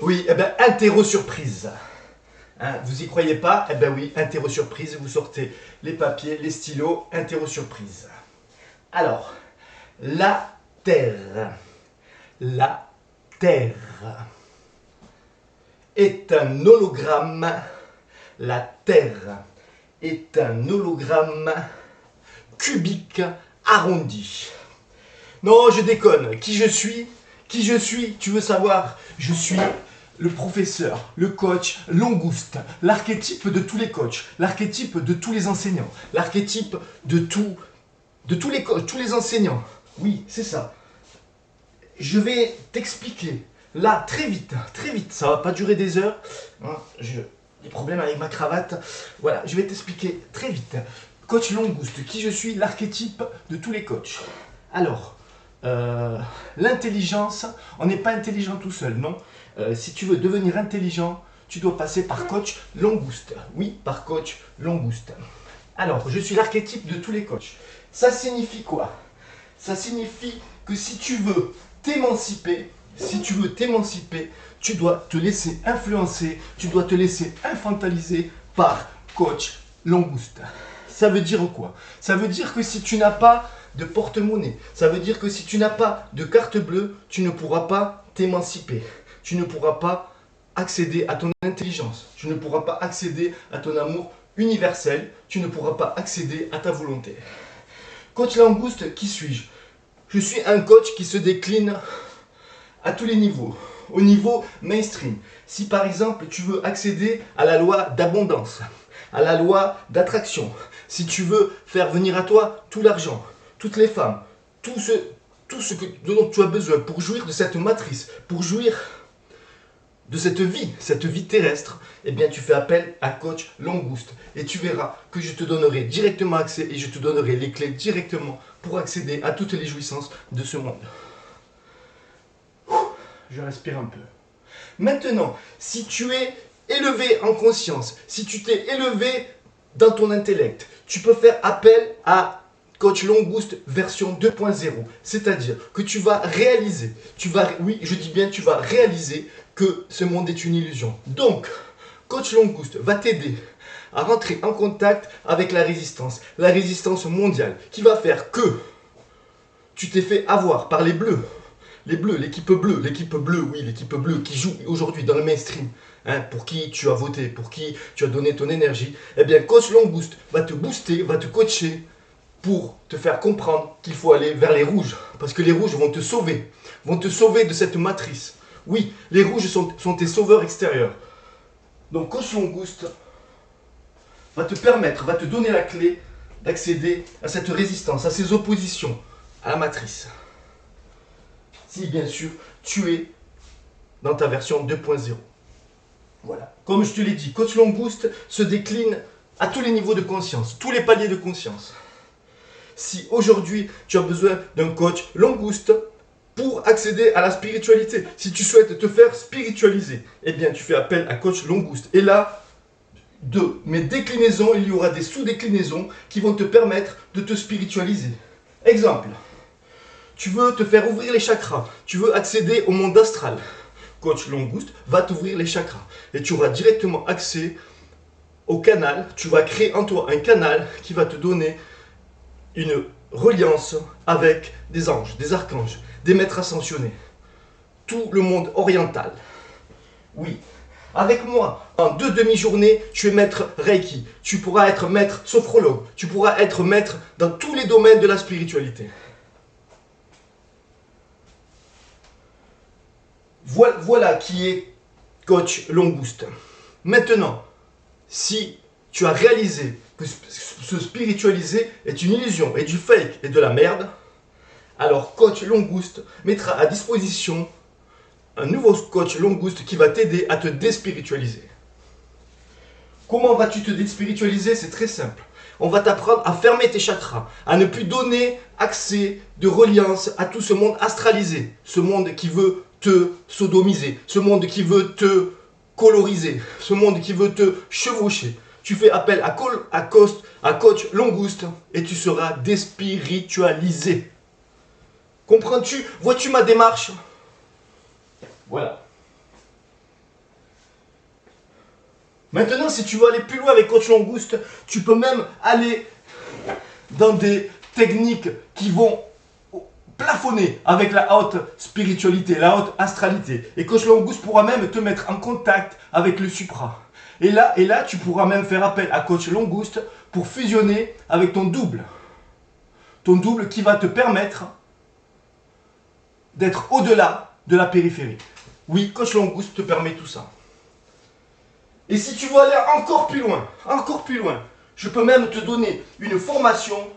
Oui, eh ben, interro surprise. Hein, vous y croyez pas? Eh ben oui, interro surprise, vous sortez les papiers, les stylos, interro surprise. Alors, la Terre. La Terre est un hologramme. La Terre est un hologramme cubique arrondi. Non, je déconne. Qui je suis? Qui je suis? Tu veux savoir? Je suis le professeur, le coach, Langouste, l'archétype de tous les coachs, l'archétype de tous les enseignants, l'archétype de tous les coachs, tous les enseignants. Oui, c'est ça. Je vais t'expliquer là très vite, ça va pas durer des heures. Hein, j'ai des problèmes avec ma cravate. Voilà, je vais t'expliquer très vite. Coach Langouste, qui je suis, l'archétype de tous les coachs. Alors, l'intelligence, on n'est pas intelligent tout seul, non. Si tu veux devenir intelligent, tu dois passer par coach Langouste. Oui, par coach Langouste. Alors, je suis l'archétype de tous les coachs. Ça signifie quoi? Ça signifie que si tu veux t'émanciper, tu dois te laisser influencer, tu dois te laisser infantiliser par coach Langouste. Ça veut dire quoi? Ça veut dire que si tu n'as pas de porte-monnaie, ça veut dire que si tu n'as pas de carte bleue, tu ne pourras pas t'émanciper. Tu ne pourras pas accéder à ton intelligence. Tu ne pourras pas accéder à ton amour universel. Tu ne pourras pas accéder à ta volonté. Coach Langouste, qui suis-je? Je suis un coach qui se décline à tous les niveaux. Au niveau mainstream. Si par exemple tu veux accéder à la loi d'abondance, à la loi d'attraction, si tu veux faire venir à toi tout l'argent, toutes les femmes, tout ce dont tu as besoin pour jouir de cette matrice, pour jouir de cette vie terrestre, eh bien tu fais appel à coach Langouste et tu verras que je te donnerai directement accès et je te donnerai les clés directement pour accéder à toutes les jouissances de ce monde. Je respire un peu. Maintenant, si tu es élevé en conscience, si tu t'es élevé dans ton intellect, tu peux faire appel à coach Langouste version 2.0. C'est-à-dire que tu vas réaliser, oui, je dis bien tu vas réaliser que ce monde est une illusion. Donc, coach Langouste va t'aider à rentrer en contact avec la résistance mondiale, qui va faire que tu t'es fait avoir par les bleus, l'équipe bleue, oui, l'équipe bleue qui joue aujourd'hui dans le mainstream, hein, pour qui tu as voté, pour qui tu as donné ton énergie, eh bien, coach Langouste va te booster, va te coacher pour te faire comprendre qu'il faut aller vers les rouges, parce que les rouges vont te sauver de cette matrice. Oui, les rouges sont tes sauveurs extérieurs. Donc, coach Langouste va te permettre, va te donner la clé d'accéder à cette résistance, à ces oppositions, à la matrice. Si bien sûr tu es dans ta version 2.0. Voilà. Comme je te l'ai dit, coach Langouste se décline à tous les niveaux de conscience, tous les paliers de conscience. Si aujourd'hui tu as besoin d'un coach Langouste pour accéder à la spiritualité, si tu souhaites te faire spiritualiser, eh bien tu fais appel à coach Langouste. Et là, de mes déclinaisons, il y aura des sous-déclinaisons qui vont te permettre de te spiritualiser. Exemple. Tu veux te faire ouvrir les chakras, tu veux accéder au monde astral. Coach Langouste va t'ouvrir les chakras et tu auras directement accès au canal. Tu vas créer en toi un canal qui va te donner une reliance avec des anges, des archanges, des maîtres ascensionnés. Tout le monde oriental. Oui. Avec moi, en 2 demi-journées, tu es maître Reiki. Tu pourras être maître sophrologue. Tu pourras être maître dans tous les domaines de la spiritualité. Voilà qui est coach Langouste. Maintenant, si tu as réalisé que se spiritualiser est une illusion et du fake et de la merde, alors coach Langouste mettra à disposition un nouveau coach Langouste qui va t'aider à te déspiritualiser. Comment vas-tu te déspiritualiser? C'est très simple. On va t'apprendre à fermer tes chakras, à ne plus donner accès de reliance à tout ce monde astralisé, ce monde qui veut te sodomiser, ce monde qui veut te coloriser, ce monde qui veut te chevaucher. Tu fais appel à coach Langouste et tu seras déspiritualisé. Comprends-tu? Vois-tu ma démarche? Voilà. Maintenant, si tu veux aller plus loin avec Coach Langouste, tu peux même aller dans des techniques qui vont plafonner avec la haute spiritualité, la haute astralité. Et Coach Langouste pourra même te mettre en contact avec le supra. Et là, tu pourras même faire appel à Coach Langouste pour fusionner avec ton double. Ton double qui va te permettre d'être au-delà de la périphérie. Oui, Coach Langouste te permet tout ça. Et si tu veux aller encore plus loin, je peux même te donner une formation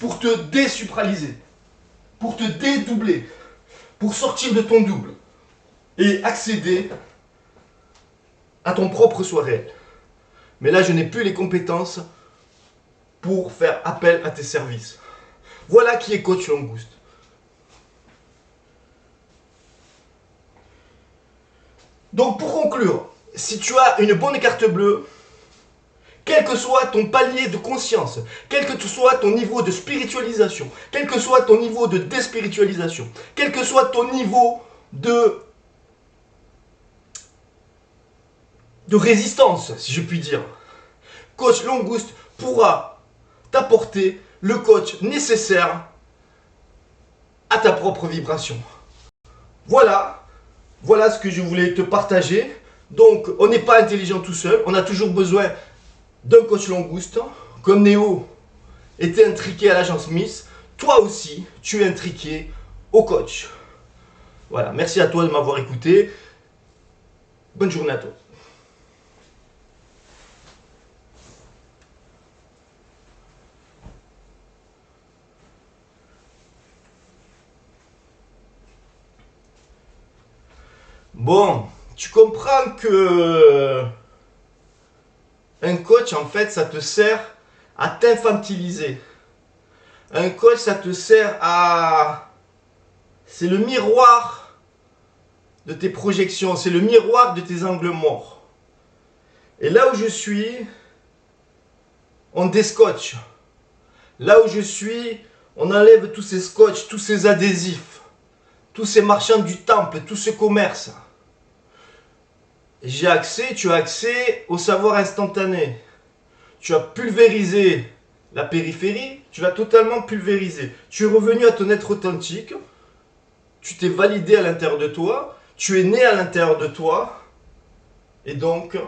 pour te désupraliser, pour te dédoubler, pour sortir de ton double et accéder à ton propre soi réel. Mais là, je n'ai plus les compétences pour faire appel à tes services. Voilà qui est Coach Langouste. Donc pour conclure, si tu as une bonne carte bleue, quel que soit ton palier de conscience, quel que soit ton niveau de spiritualisation, quel que soit ton niveau de déspiritualisation, quel que soit ton niveau de résistance, si je puis dire, Coach Langouste pourra t'apporter le coach nécessaire à ta propre vibration. Voilà ce que je voulais te partager. Donc, on n'est pas intelligent tout seul, on a toujours besoin d'un coach Langouste. Comme Néo était intriqué à l'agence Smith, toi aussi, tu es intriqué au coach. Voilà, merci à toi de m'avoir écouté. Bonne journée à toi. Bon, tu comprends que un coach, en fait, ça te sert à t'infantiliser. Un coach, ça te sert à... C'est le miroir de tes projections, c'est le miroir de tes angles morts. Et là où je suis, on déscotche. Là où je suis, on enlève tous ces scotch, tous ces adhésifs, tous ces marchands du temple, tout ce commerce. Tu as accès au savoir instantané. Tu as pulvérisé la périphérie, tu l'as totalement pulvérisé. Tu es revenu à ton être authentique, tu t'es validé à l'intérieur de toi, tu es né à l'intérieur de toi, et donc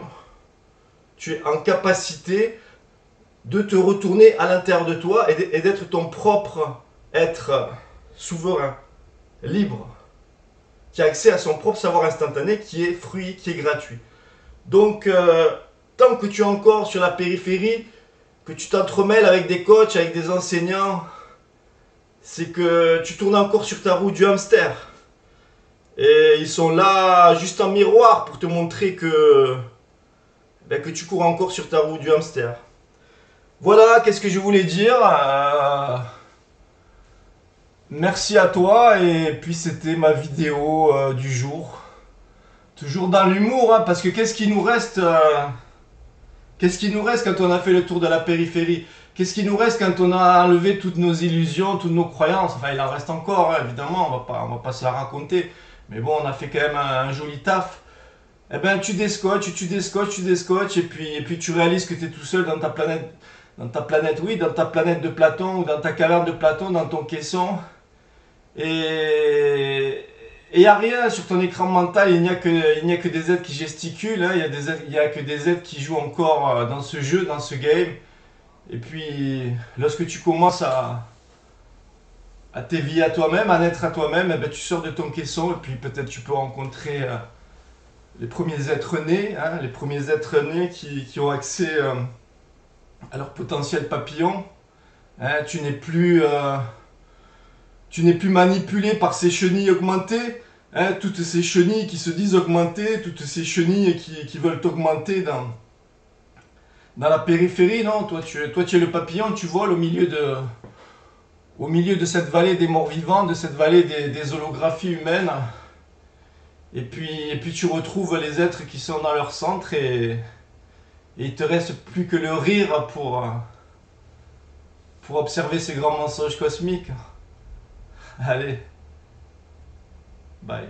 tu es en capacité de te retourner à l'intérieur de toi et d'être ton propre être souverain, libre, qui a accès à son propre savoir instantané, qui est fruit, qui est gratuit. Donc, tant que tu es encore sur la périphérie, que tu t'entremêles avec des coachs, avec des enseignants, c'est que tu tournes encore sur ta roue du hamster. Et ils sont là juste en miroir pour te montrer que tu cours encore sur ta roue du hamster. Voilà, qu'est-ce que je voulais dire. Merci à toi, et puis c'était ma vidéo du jour. Toujours dans l'humour, hein, parce que qu'est-ce qui nous reste quand on a fait le tour de la périphérie? Qu'est-ce qui nous reste quand on a enlevé toutes nos illusions, toutes nos croyances? Enfin, il en reste encore, hein, évidemment, on va pas se la raconter. Mais bon, on a fait quand même un joli taf. Eh ben, tu descotches, et puis tu réalises que tu es tout seul dans ta planète, oui, dans ta planète de Platon, ou dans ta caverne de Platon, dans ton caisson. Et il n'y a rien sur ton écran mental, il n'y a que des êtres qui gesticulent, hein, il n'y a que des êtres qui jouent encore dans ce jeu, dans ce game. Et puis, lorsque tu commences à t'éveiller à toi-même, à naître à toi-même, eh ben, tu sors de ton caisson, et puis peut-être tu peux rencontrer les premiers êtres nés, hein, les premiers êtres nés qui ont accès à leur potentiel papillon. Hein, tu n'es plus manipulé par ces chenilles augmentées, hein, toutes ces chenilles qui se disent augmentées, toutes ces chenilles qui veulent t'augmenter dans la périphérie. Non, toi tu es le papillon, tu voles au milieu de cette vallée des morts vivants, de cette vallée des holographies humaines. Et puis tu retrouves les êtres qui sont dans leur centre, et il te reste plus que le rire pour observer ces grands mensonges cosmiques. Allez, bye.